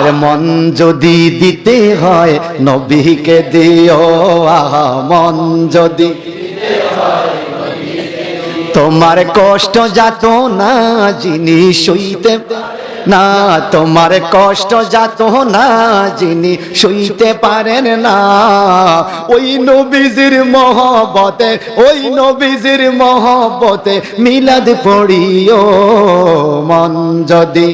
আর মন যদি দিতে হয় নবীকে দিও, আহা মন যদি তোমার কষ্ট যাত না যিনি সইতে না, তোমার কষ্ট যাত না যিনি সইতে পারেন না, ওই নবীজির মহব্বতে, ওই নবীজির মহব্বতে মিলাদ পড়িও। মন যদি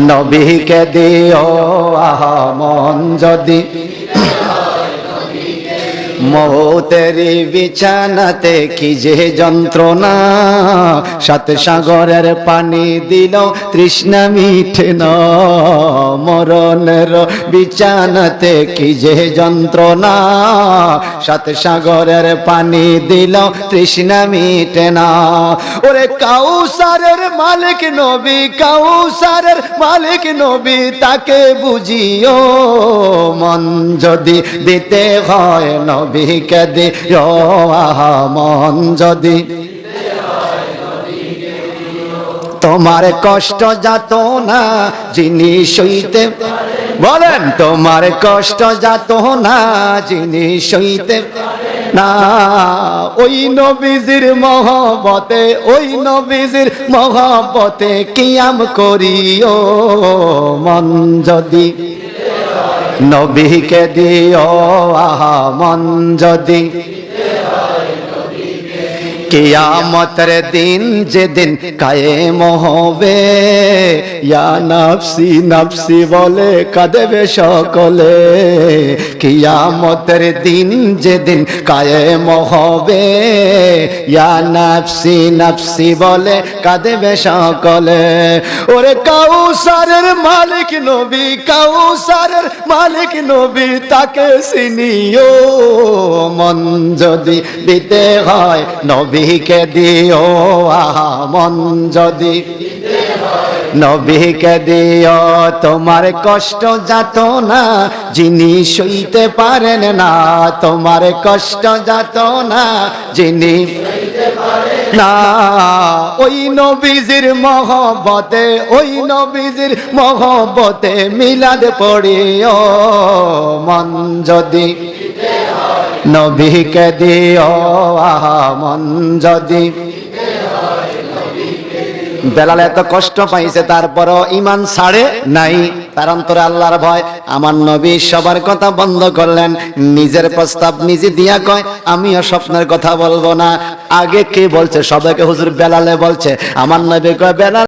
নবীকে দিও, আহা মন যদি মৌতেরি বিছানাতে কি যে যন্ত্রণা, সাত সাগরের পানি দিল তৃষ্ণা মিঠে না, মরণের বিছানাতে কি যে যন্ত্রণা, সাত সাগরের পানি দিল তৃষ্ণা মিটে না। ওরে কাউসারের মালিক নবী, কাউসারের মালিক নবী তাকে বুঝিও। মন যদি দিতে হয় নবীকে দিও, আহা মন যদি তোমার কষ্ট যাত না যিনি সইতে, বলেন তোমার কষ্ট যাত না যিনি সইতে না, ওই নবীজির মহব্বতে, ওই নবীজির মহব্বতে কিয়াম করিও। মন যদি নবীকে দিও, আহা মন যদি কিয়ামতের দিন যেদিন কায়েম হবে, ইয়া নাফসি নাফসি বলে কাঁদবে সকলে, কিয়ামতের দিন যেদিন কায়েম হবে, ইয়া নাফসি নাফসি বলে কাঁদবে সকলে। ওরে কাউসারের মালিক নবী, কাউসারের মালিক নবী তাকে চিনিও। মন যদি দিতে হয় নবীকে দিও, আহা মন যদি নবীকে দিও, তোমার কষ্ট যাত না যিনি সইতে পারেন না, তোমার কষ্ট যাত না যিনি না, ওই নবীজির মহব্বতে, ওই নবীজির মহব্বতে মিলাদ পড়িও। মন যদি নবীকে দিও, আহা মন যদি। বেলাল এত কষ্ট পাইছে তারপরও ঈমান ছাড়ে নাই, তার অন্তরে আল্লাহর ভয়। আমার নবী সবার কথা বন্ধ করলেন, নিজের প্রস্তাব নিজে দিয়া কয় আমিও স্বপ্নের কথা বলবো না। আগে কে বলছে? সবাইকে হুজুর বেলালে বলছে। আমার নবী কয় বেলাল